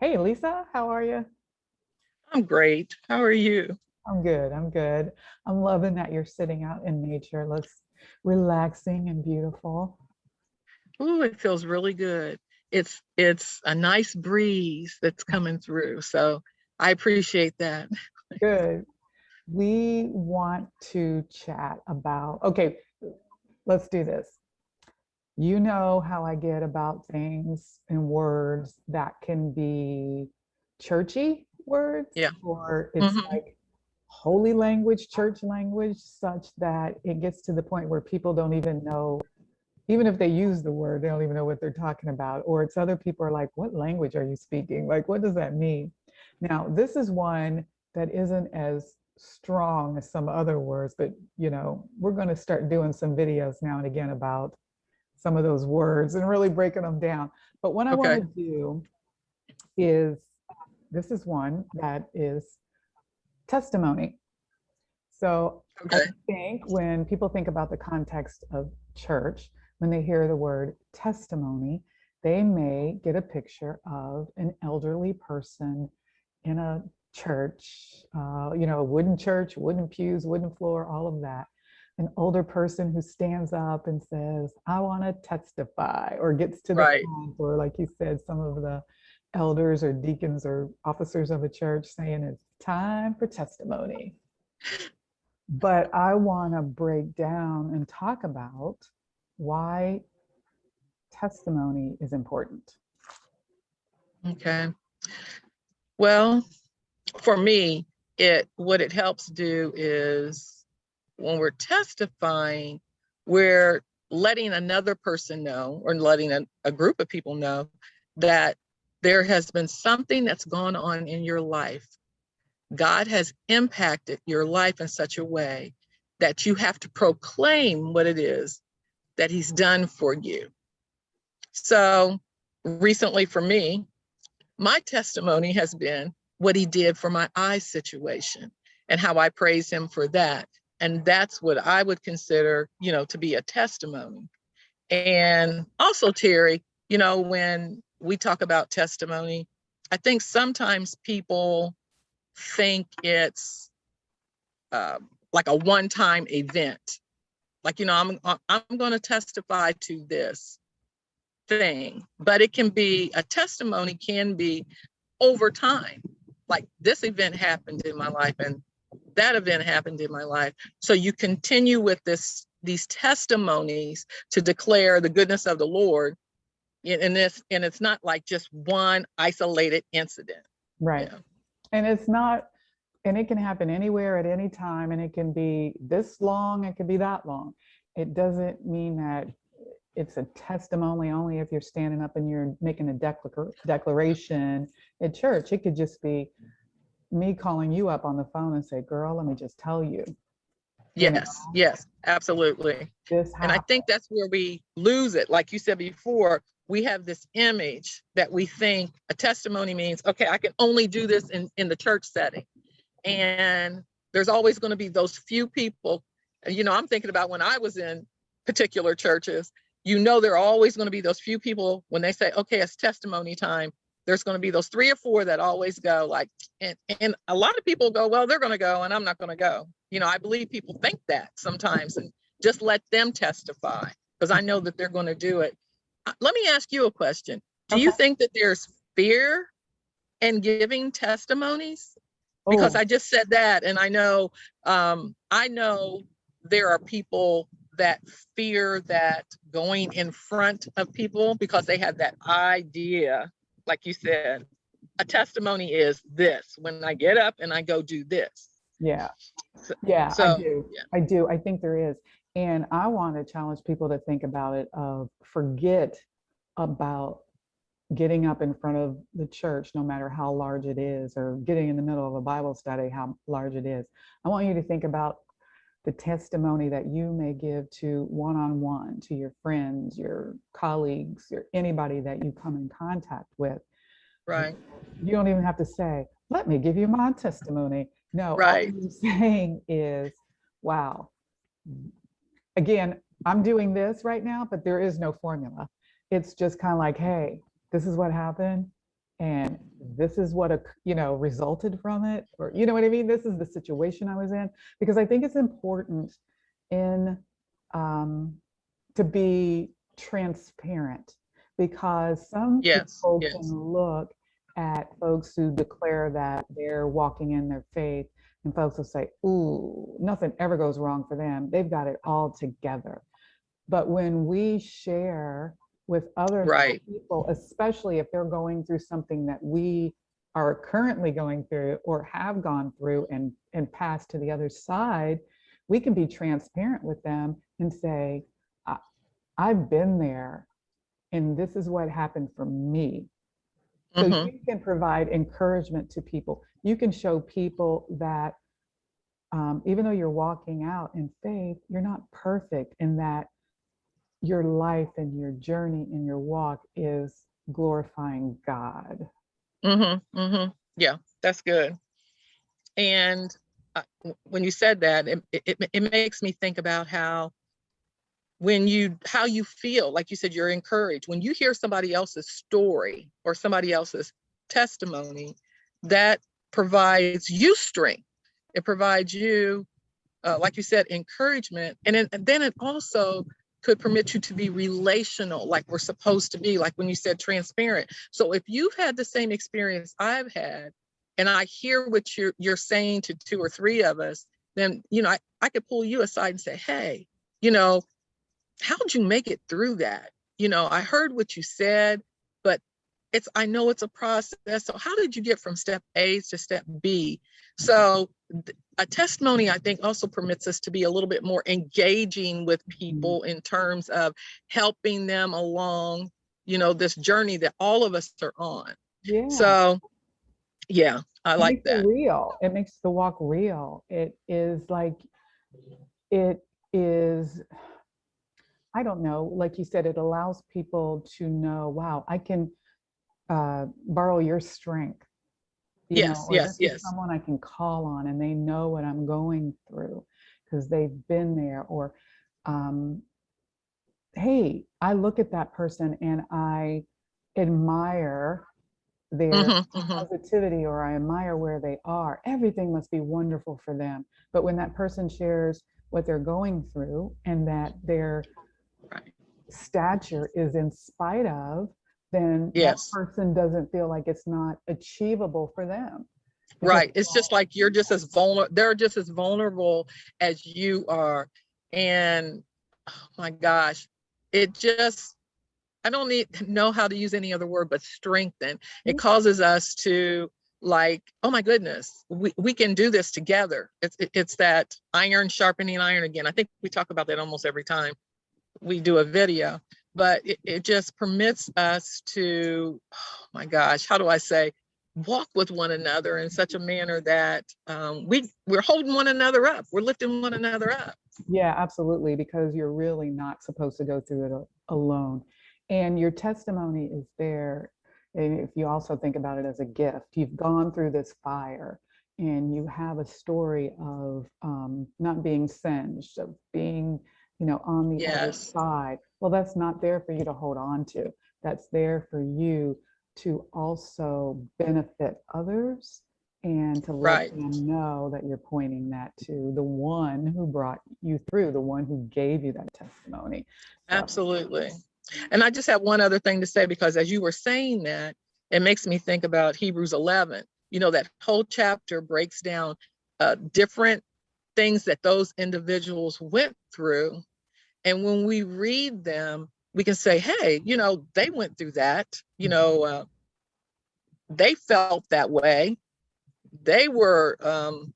Hey, Lisa, how are you? I'm great. How are you? I'm good. I'm good. I'm loving that you're sitting out in nature. It looks relaxing and beautiful. Ooh, it feels really good. It's a nice breeze that's coming through. So I appreciate that. Good. We want to chat about, okay, let's do this. You know how I get about things and words that can be churchy words, Yeah. or it's Hmm. like holy language, church language, such that it gets to the point where people don't even know. Even if they use the word, they don't even know what they're talking about. Or it's other people are like, what language are you speaking? Like, what does that mean? Now, this is one that isn't as strong as some other words, but we're going to start doing some videos now and again about some of those words and really breaking them down. But what I want Okay. to do is this is one that is testimony. So I Okay. think when people think about the context of church, when they hear the word testimony, they may get a picture of an elderly person in a church, a wooden church, wooden pews, wooden floor, all of that. An older person who stands up and says, I want to testify, or gets to the Right. front, or like you said, some of the elders or deacons or officers of a church saying it's time for testimony. But I want to break down and talk about why testimony is important. Okay. Well, for me, it what it helps do is when we're testifying, we're letting another person know or letting a group of people know that there has been something that's gone on in your life. God has impacted your life in such a way that you have to proclaim what it is that He's done for you. So, recently for me, my testimony has been what He did for my eye situation and how I praise Him for that. And that's what I would consider, to be a testimony. And also, Terry, when we talk about testimony, I think sometimes people think it's like a one-time event. Like, I'm going to testify to this thing, but it can be a testimony can be over time. Like this event happened in my life and that event happened in my life. So you continue with these testimonies to declare the goodness of the Lord and it's not like just one isolated incident. Right. Yeah. And it's not, and it can happen anywhere at any time, and it can be this long, it could be that long. It doesn't mean that it's a testimony only if you're standing up and you're making a declaration at church. It could just be me calling you up on the phone and say, girl, let me just tell you, you know, Yes, yes, absolutely. this And I happened. think that's where we lose it. Like you said before, we have this image that we think a testimony means, okay, I can only do this in the church setting. And there's always going to be those few people. I'm thinking about when I was in particular churches, there are always going to be those few people when they say, okay, it's testimony time. There's going to be those three or four that always go like, and a lot of people go, well, they're going to go and I'm not going to go. I believe people think that sometimes and just let them testify because I know that they're going to do it. Let me ask you a question. Do you Okay. think that there's fear in giving testimonies? Because Oh, I just said that, and I know there are people that fear that going in front of people because they have that idea, like you said, a testimony is this when I get up and I go do this. yeah. So, Yeah, I so do. yeah, I do. I think there is. And I want to challenge people to think about it of forget about getting up in front of the church, no matter how large it is, or getting in the middle of a Bible study, how large it is. I want you to think about the testimony that you may give to one-on-one, to your friends, your colleagues, or anybody that you come in contact with. right, You don't even have to say, let me give you my testimony. No, all right, you're saying is, wow, again, I'm doing this right now, but there is no formula. It's just kind of like, hey, this is what happened. and this is what resulted from it, or you know what I mean, this is the situation I was in. Because I think it's important in to be transparent, because some Yes, people can yes. look at folks who declare that they're walking in their faith, and folks will say, ooh, nothing ever goes wrong for them, they've got it all together. But when we share with other Right. people, especially if they're going through something that we are currently going through or have gone through and passed to the other side, we can be transparent with them and say, I've been there and this is what happened for me. So Hmm. you can provide encouragement to people. You can show people that even though you're walking out in faith, you're not perfect, and that your life and your journey and your walk is glorifying God. Hmm. Hmm. Yeah, that's good. And when you said that, it makes me think about how how you feel, like you said, you're encouraged when you hear somebody else's story or somebody else's testimony, that provides you strength. It provides you, like you said, encouragement. And then it also could permit you to be relational, like we're supposed to be, like when you said transparent. So if you've had the same experience I've had, and I hear what you're saying to two or three of us, then, I could pull you aside and say, hey, you know, how'd you make it through that? I heard what you said, but I know it's a process. So how did you get from step A to step B? So a testimony, I think, also permits us to be a little bit more engaging with Mhm. people in terms of helping them along, this journey that all of us are on. Yeah, So yeah, I it like makes it that. real. It makes the walk real. It is like, it is, I don't know, like you said, it allows people to know, wow, I can borrow your strength, Yes, or this yes, is yes. someone I can call on and they know what I'm going through because they've been there. Or, um, hey, I look at that person and I admire their Hmm. Hmm. positivity, or I admire where they are. Everything must be wonderful for them. But when that person shares what they're going through and that their Right. stature is in spite of, then that Yes. person doesn't feel like it's not achievable for them because, Right. It's just like you're just as vulnerable. They're just as vulnerable as you are. And oh my gosh, it just, I don't know how to use any other word but strengthen. It causes us to, like, oh my goodness, we can do this together. It's that iron sharpening iron again. I think we talk about that almost every time we do a video, but it just permits us to, oh my gosh, how do I say, walk with one another in such a manner that we're holding one another up, we're lifting one another up. yeah, absolutely, because you're really not supposed to go through it alone. And your testimony is there. And if you also think about it as a gift, you've gone through this fire and you have a story of not being singed, of being, on the other Yes. side. Well, that's not there for you to hold on to. That's there for you to also benefit others and to let Right. them know that you're pointing that to the one who brought you through, the one who gave you that testimony. So, Absolutely. And I just have one other thing to say, because as you were saying that, it makes me think about Hebrews 11. That whole chapter breaks down different things that those individuals went through. And when we read them, we can say, hey, they went through that. They felt that way. They were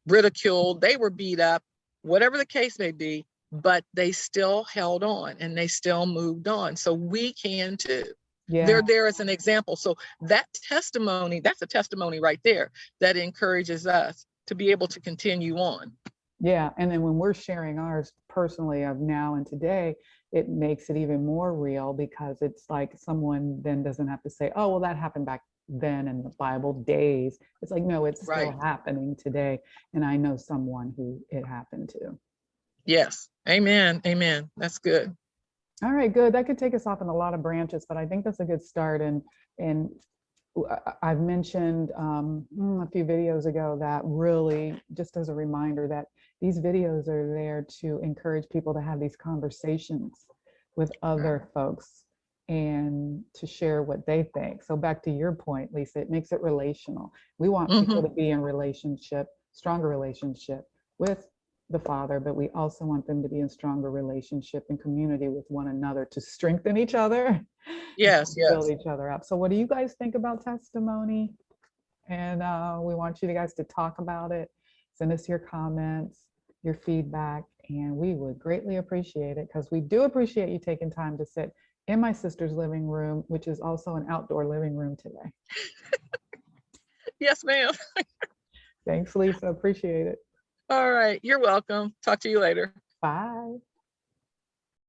ridiculed. They were beat up, whatever the case may be, but they still held on and they still moved on. So we can too. yeah, They're there as an example. So that testimony, that's a testimony right there that encourages us to be able to continue on. yeah. And then when we're sharing ours personally of now and today, it makes it even more real because it's like someone then doesn't have to say, oh, well, that happened back then in the Bible days. It's like, no, it's still Right. happening today. And I know someone who it happened to. Yes. Amen. Amen. That's good. All right, good. That could take us off in a lot of branches, but I think that's a good start. And I've mentioned a few videos ago that really, just as a reminder, that these videos are there to encourage people to have these conversations with other folks and to share what they think. So back to your point, Lisa, it makes it relational. We want people to be in relationship, stronger relationship with the Father, but we also want them to be in stronger relationship and community with one another to strengthen each other. Yes, Build yes. each other up. So what do you guys think about testimony? And we want you guys to talk about it. Send us your comments, your feedback, and we would greatly appreciate it because we do appreciate you taking time to sit in my sister's living room, which is also an outdoor living room today. Yes, ma'am. Thanks, Lisa. Appreciate it. All right. You're welcome. Talk to you later. Bye.